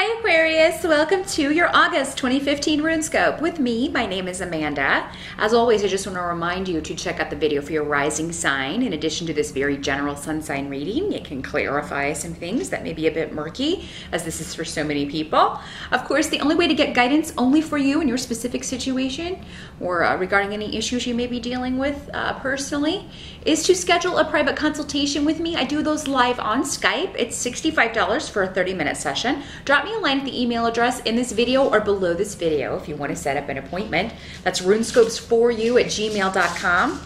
Hi Aquarius, welcome to your August 2015 Runescope with me. My name is Amanda. As always, I just want to remind you to check out the video for your rising sign. In addition to this very general sun sign reading, it can clarify some things that may be a bit murky, as this is for so many people. Of course, the only way to get guidance only for you in your specific situation or regarding any issues you may be dealing with personally is to schedule a private consultation with me. I do those live on Skype. It's $65 for a 30-minute session. Drop me a line at the email address in this video or below this video if you want to set up an appointment. That's runescopes4u@gmail.com.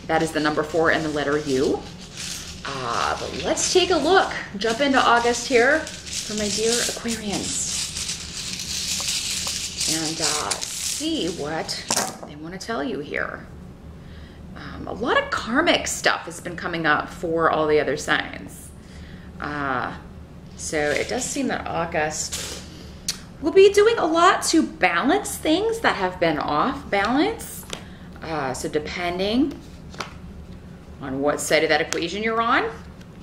That is the number 4 and the letter U. But let's take a look. Jump into August here for my dear Aquarians. And see what they want to tell you here. A lot of karmic stuff has been coming up for all the other signs. So it does seem that August will be doing a lot to balance things that have been off balance. So depending on what side of that equation you're on,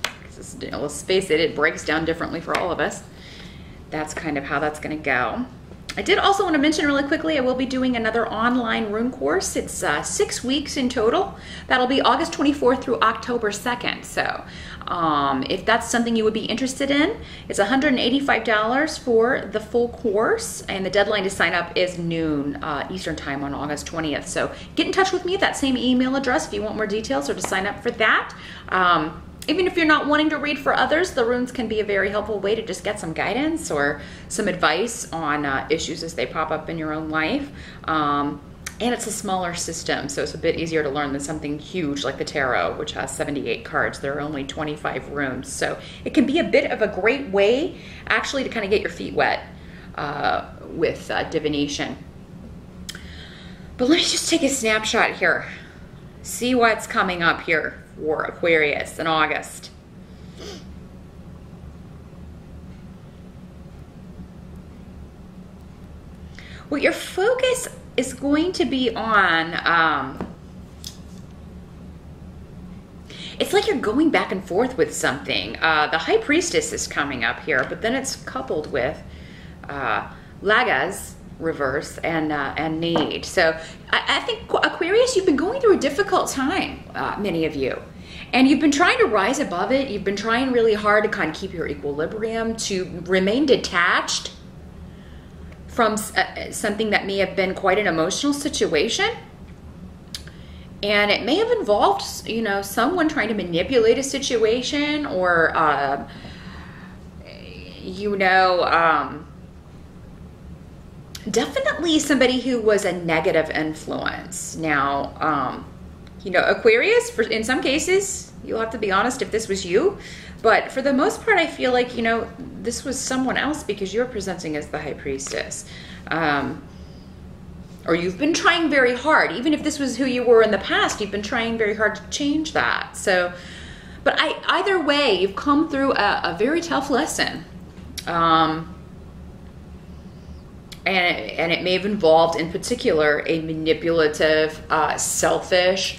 because let's face it, it breaks down differently for all of us. That's kind of how that's going to go. I did also want to mention really quickly, I will be doing another online rune course. It's 6 weeks in total. That'll be August 24th through October 2nd. So if that's something you would be interested in, it's $185 for the full course. And the deadline to sign up is noon Eastern time on August 20th. So get in touch with me at that same email address if you want more details or to sign up for that. Even if you're not wanting to read for others, the runes can be a very helpful way to just get some guidance or some advice on issues as they pop up in your own life. And it's a smaller system, so it's a bit easier to learn than something huge like the tarot, which has 78 cards. There are only 25 runes. So it can be a bit of a great way, actually, to kind of get your feet wet with divination. But let me just take a snapshot here. See what's coming up here for Aquarius in August. What your focus is going to be on, it's like you're going back and forth with something. The High Priestess is coming up here, but then it's coupled with Laga's reverse and need. So I think Aquarius, you've been going through a difficult time, many of you, and you've been trying to rise above it. You've been trying really hard to kind of keep your equilibrium, to remain detached from something that may have been quite an emotional situation. And it may have involved, you know, someone trying to manipulate a situation or, definitely somebody who was a negative influence. Now, Aquarius, in some cases, you'll have to be honest if this was you. But for the most part, I feel like, this was someone else because you're presenting as the High Priestess. Or you've been trying very hard. Even if this was who you were in the past, you've been trying very hard to change that. So, but either way, you've come through a very tough lesson. And it may have involved, in particular, a manipulative, selfish,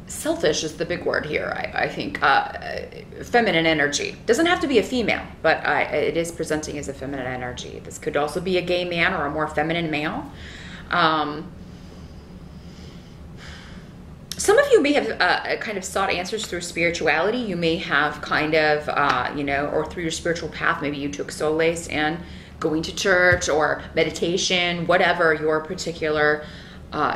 selfish is the big word here, I think, feminine energy. Doesn't have to be a female, but it is presenting as a feminine energy. This could also be a gay man or a more feminine male. Some of you may have kind of sought answers through spirituality. You may have kind of, or through your spiritual path, maybe you took solace in going to church or meditation, whatever your particular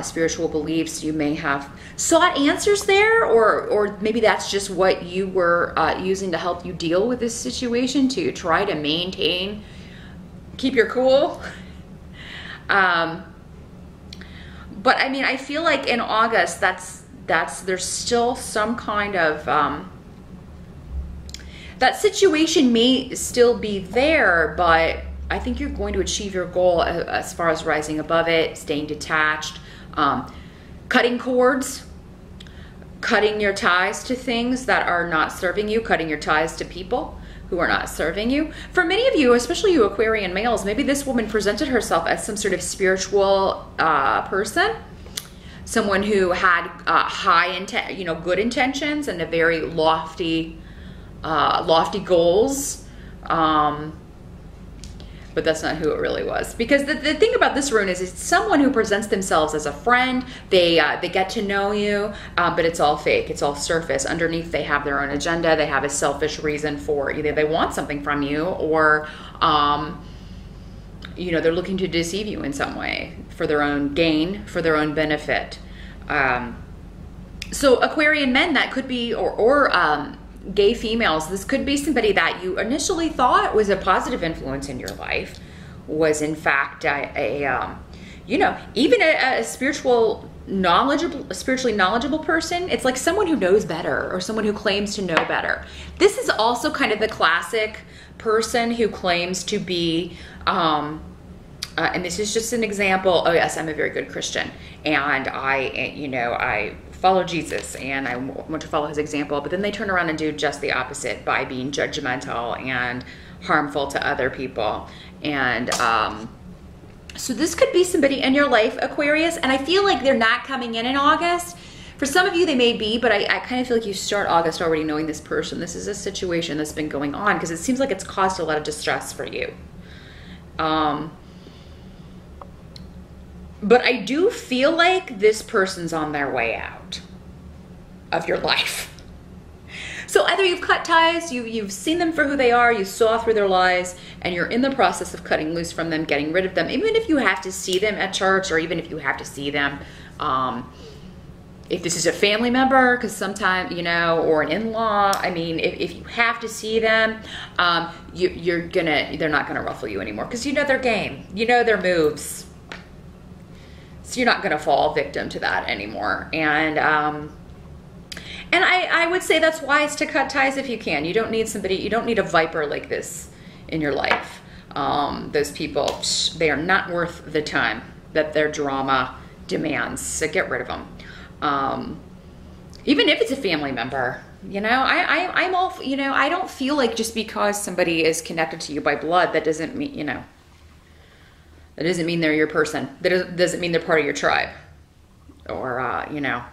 spiritual beliefs. You may have sought answers there, or maybe that's just what you were using to help you deal with this situation, to try to keep your cool. But I mean, I feel like in August, there's still some kind of, that situation may still be there, but I think you're going to achieve your goal as far as rising above it, staying detached, cutting cords, cutting your ties to things that are not serving you, cutting your ties to people who are not serving you. For many of you, especially you Aquarian males, maybe this woman presented herself as some sort of spiritual person, someone who had good intentions and a very lofty lofty goals. But that's not who it really was. Because the thing about this rune is it's someone who presents themselves as a friend. They get to know you, but it's all fake. It's all surface. Underneath, they have their own agenda. They have a selfish reason for either they want something from you or, you know, they're looking to deceive you in some way for their own gain, for their own benefit. So Aquarian men, that could be, or gay females, this could be somebody that you initially thought was a positive influence in your life, was in fact you know, even a spiritually knowledgeable person. It's like someone who knows better or someone who claims to know better. This is also kind of the classic person who claims to be, and this is just an example. Oh yes, I'm a very good Christian, and I follow Jesus and I want to follow his example, but then they turn around and do just the opposite by being judgmental and harmful to other people. And so this could be somebody in your life, Aquarius, and I feel like they're not coming in August. For some of you, they may be, but I kind of feel like you start August already knowing this person. This is a situation that's been going on because it seems like it's caused a lot of distress for you. But I do feel like this person's on their way out of your life. So either you've cut ties, you've seen them for who they are, you saw through their lies, and you're in the process of cutting loose from them, getting rid of them. Even if you have to see them at church, or even if you have to see them, if this is a family member, because sometimes, you know, or an in-law, I mean, if you have to see them, they're not gonna ruffle you anymore, because you know their game, you know their moves. So you're not going to fall victim to that anymore. And I would say that's wise to cut ties if you can. You don't need somebody, you don't need a viper like this in your life. Those people, they are not worth the time that their drama demands. So get rid of them. Even if it's a family member, you know, I'm all, you know, I don't feel like just because somebody is connected to you by blood, that doesn't mean, you know, that doesn't mean they're your person. That doesn't mean they're part of your tribe. Or, you know,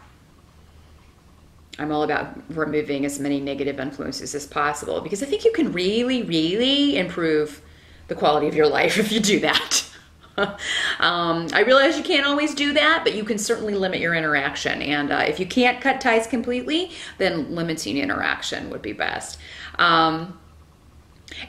I'm all about removing as many negative influences as possible because I think you can really, really improve the quality of your life if you do that. I realize you can't always do that, but you can certainly limit your interaction. And if you can't cut ties completely, then limiting interaction would be best.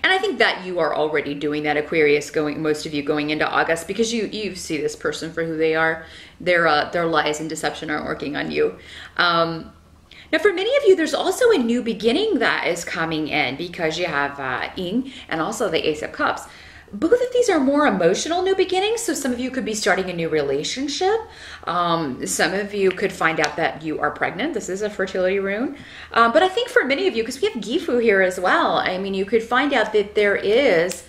And I think that you are already doing that, Aquarius, most of you going into August, because you see this person for who they are. Their lies and deception aren't working on you. Now, for many of you, there's also a new beginning that is coming in because you have Ing and also the Ace of Cups. Both of these are more emotional new beginnings, so some of you could be starting a new relationship. Some of you could find out that you are pregnant. This is a fertility rune. But I think for many of you, because we have Gifu here as well, I mean, you could find out that there is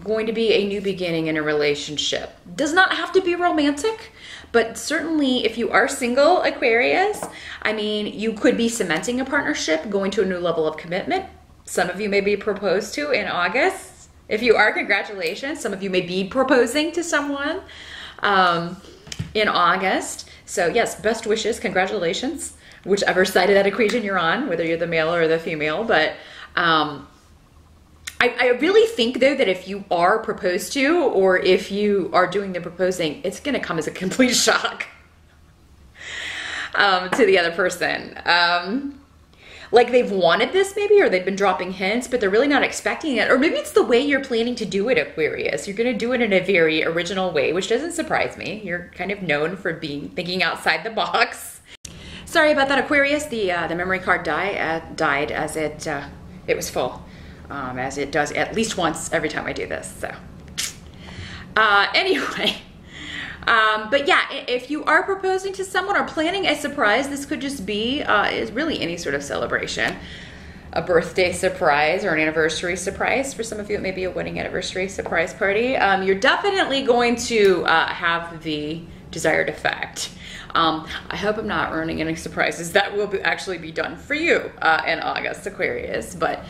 going to be a new beginning in a relationship. Does not have to be romantic, but certainly if you are single, Aquarius, I mean, you could be cementing a partnership, going to a new level of commitment. Some of you may be proposed to in August. If you are, congratulations. Some of you may be proposing to someone in August. So yes, best wishes, congratulations, whichever side of that equation you're on, whether you're the male or the female. But I really think though that if you are proposed to, or if you are doing the proposing, it's gonna come as a complete shock to the other person. Like they've wanted this maybe, or they've been dropping hints, but they're really not expecting it. Or maybe it's the way you're planning to do it, Aquarius. You're going to do it in a very original way, which doesn't surprise me. You're kind of known for thinking outside the box. Sorry about that, Aquarius. The memory card died as it was full, as it does at least once every time I do this. So anyway. But yeah, if you are proposing to someone or planning a surprise, this could just be is really any sort of celebration. A birthday surprise or an anniversary surprise. For some of you, it may be a wedding anniversary surprise party. You're definitely going to have the desired effect. I hope I'm not ruining any surprises that will actually be done for you in August, Aquarius. But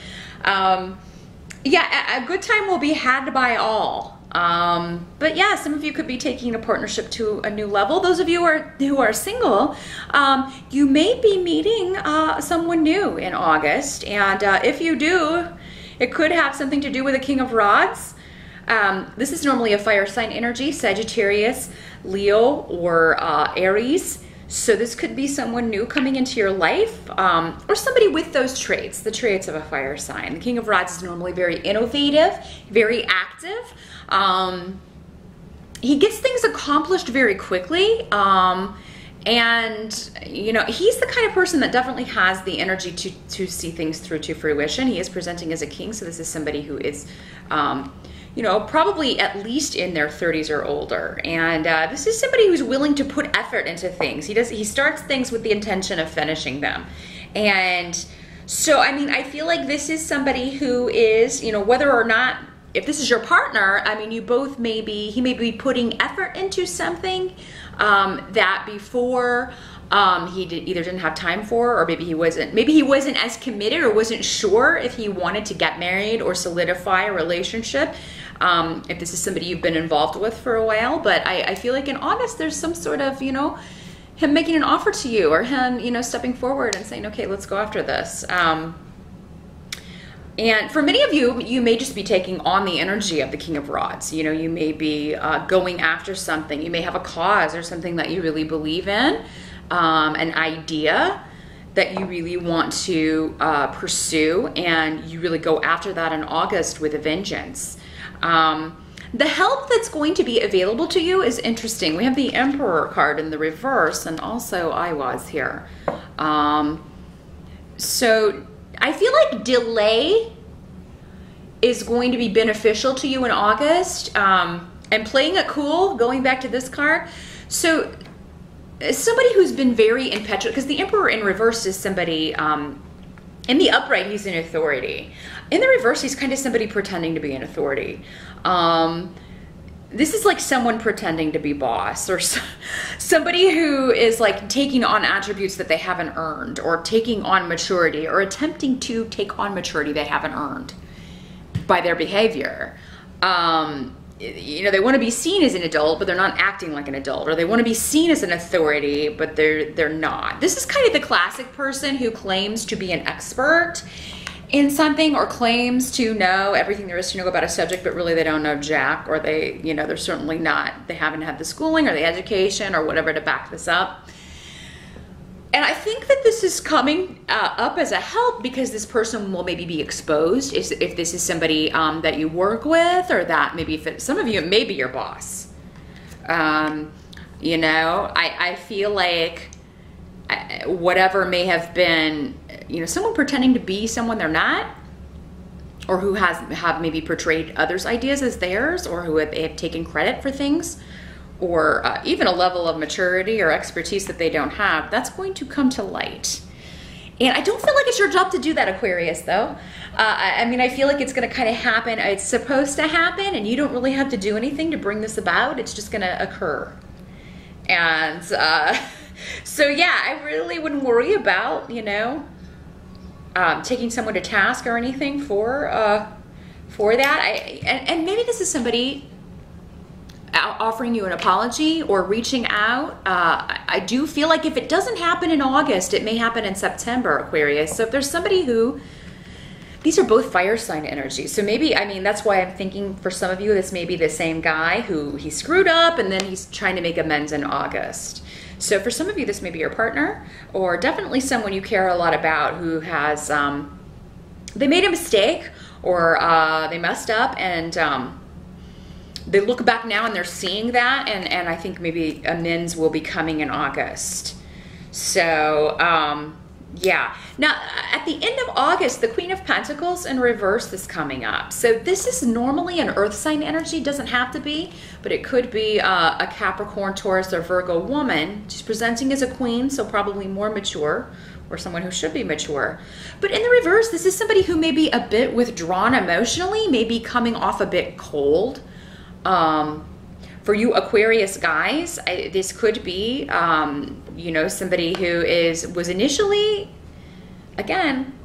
yeah, a good time will be had by all. But yeah, some of you could be taking a partnership to a new level. Those of you who are single, you may be meeting someone new in August. And if you do, it could have something to do with the King of Rods. This is normally a fire sign energy, Sagittarius, Leo, or Aries. So this could be someone new coming into your life, or somebody with those traits, the traits of a fire sign. The King of Rods is normally very innovative, very active. He gets things accomplished very quickly. And, you know, he's the kind of person that definitely has the energy to see things through to fruition. He is presenting as a king, so this is somebody who is, you know, probably at least in their 30s or older. And this is somebody who's willing to put effort into things. He starts things with the intention of finishing them. And so, I mean, I feel like this is somebody who is, you know, whether or not, if this is your partner, I mean, you both he may be putting effort into something that before he either didn't have time for, or maybe he wasn't as committed or wasn't sure if he wanted to get married or solidify a relationship. If this is somebody you've been involved with for a while, but I feel like in August there's some sort of, you know, him making an offer to you, or him, you know, stepping forward and saying, okay, let's go after this. And for many of you, you may just be taking on the energy of the King of Rods. You know, you may be going after something. You may have a cause or something that you really believe in, an idea that you really want to pursue, and you really go after that in August with a vengeance. The help that's going to be available to you is interesting. We have the Emperor card in the reverse, and also I was here. So I feel like delay is going to be beneficial to you in August. And playing it cool, going back to this card. So somebody who's been very impetuous, because the Emperor in reverse is somebody, in the upright, he's an authority. In the reverse, he's kind of somebody pretending to be an authority. This is like someone pretending to be boss, or somebody who is like taking on attributes that they haven't earned, or taking on maturity, or attempting to take on maturity they haven't earned by their behavior. You know, they want to be seen as an adult, but they're not acting like an adult, or they want to be seen as an authority, but they're not. This is kind of the classic person who claims to be an expert in something, or claims to know everything there is to know about a subject, but really they don't know jack, or they, you know, they're certainly not, they haven't had the schooling or the education or whatever to back this up. And I think that this is coming up as a help, because this person will maybe be exposed if this is somebody that you work with, or that maybe some of you, it may be your boss. You know, I feel like whatever may have been, you know, someone pretending to be someone they're not, or who have maybe portrayed others' ideas as theirs, or who have taken credit for things, or even a level of maturity or expertise that they don't have, that's going to come to light. And I don't feel like it's your job to do that, Aquarius, though. I mean, I feel like it's going to kind of happen. It's supposed to happen, and you don't really have to do anything to bring this about. It's just going to occur. And so, yeah, I really wouldn't worry about, you know, taking someone to task or anything for that. And maybe this is somebody offering you an apology or reaching out. I do feel like if it doesn't happen in August, it may happen in September, Aquarius. So if there's somebody who, these are both fire sign energies. So maybe, I mean, that's why I'm thinking for some of you, this may be the same guy who he screwed up and then he's trying to make amends in August. So for some of you, this may be your partner, or definitely someone you care a lot about who has, they made a mistake, or they messed up, and they look back now and they're seeing that, and I think maybe amends will be coming in August. So, yeah. Now, at the end of August, the Queen of Pentacles in reverse is coming up. So this is normally an earth sign energy. Doesn't have to be, but it could be a Capricorn, Taurus, or Virgo woman. She's presenting as a queen, so probably more mature, or someone who should be mature. But in the reverse, this is somebody who may be a bit withdrawn emotionally, maybe coming off a bit cold. For you Aquarius guys, this could be, you know, somebody who was initially, again,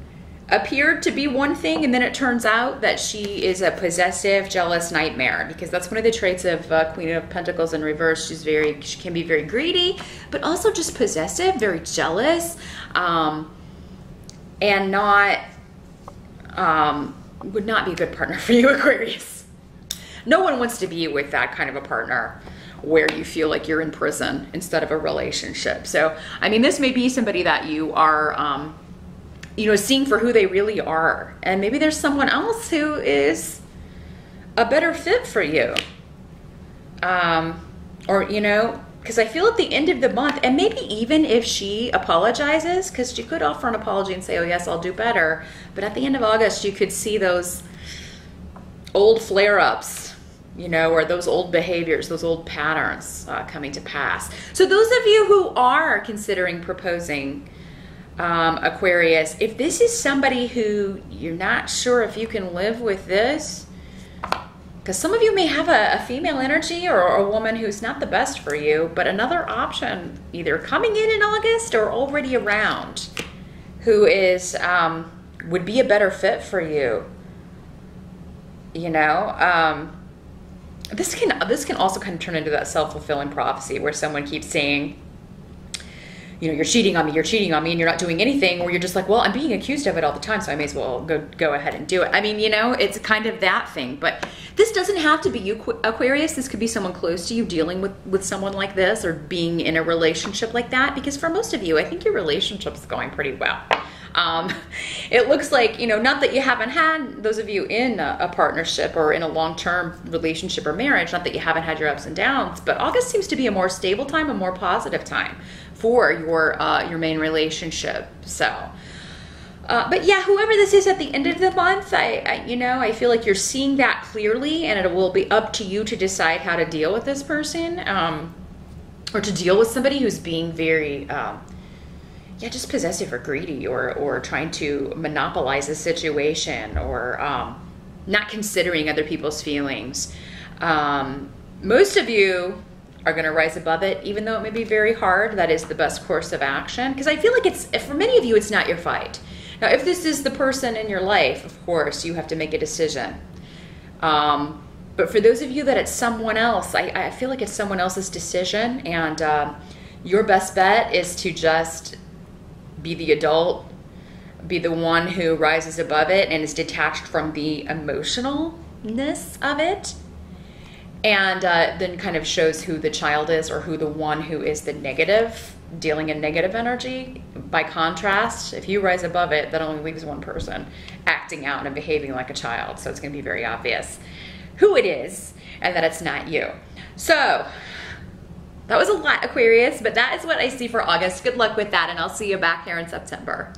appeared to be one thing, and then it turns out that she is a possessive, jealous nightmare, because that's one of the traits of Queen of Pentacles in reverse. She can be very greedy, but also just possessive, very jealous, and would not be a good partner for you, Aquarius. No one wants to be with that kind of a partner where you feel like you're in prison instead of a relationship. So, I mean, this may be somebody that you are, you know, seeing for who they really are. And maybe there's someone else who is a better fit for you. Or, you know, because I feel at the end of the month, and maybe even if she apologizes, because she could offer an apology and say, oh yes, I'll do better. But at the end of August, you could see those old flare-ups, you know, or those old behaviors, those old patterns coming to pass. So those of you who are considering proposing, Aquarius, if this is somebody who you're not sure if you can live with this, because some of you may have a female energy or a woman who's not the best for you, but another option either coming in August or already around who is would be a better fit for you. You know, this can also kind of turn into that self-fulfilling prophecy where someone keeps saying, you know, you're cheating on me, and you're not doing anything, or you're just like, well, I'm being accused of it all the time, so I may as well go ahead and do it. I mean, you know, it's kind of that thing. But this doesn't have to be you, Aquarius. This could be someone close to you dealing with someone like this, or being in a relationship like that, because for most of you, I think your relationship's going pretty well. It looks like, you know, not that you haven't had, those of you in a partnership or in a long-term relationship or marriage, not that you haven't had your ups and downs, but August seems to be a more stable time, a more positive time for your main relationship. So, but yeah, whoever this is at the end of the month, you know, I feel like you're seeing that clearly, and it will be up to you to decide how to deal with this person, or to deal with somebody who's being very, yeah, just possessive or greedy, or trying to monopolize a situation, or not considering other people's feelings. Most of you are going to rise above it, even though it may be very hard. That is the best course of action, because I feel like for many of you, it's not your fight. Now, if this is the person in your life, of course, you have to make a decision. But for those of you that it's someone else, I feel like it's someone else's decision, and your best bet is to just be the adult, be the one who rises above it and is detached from the emotionalness of it, and then kind of shows who the child is, or who the one who is the negative, dealing in negative energy. By contrast, if you rise above it, that only leaves one person acting out and behaving like a child. So it's going to be very obvious who it is and that it's not you. So that was a lot, Aquarius, but that is what I see for August. Good luck with that, and I'll see you back here in September.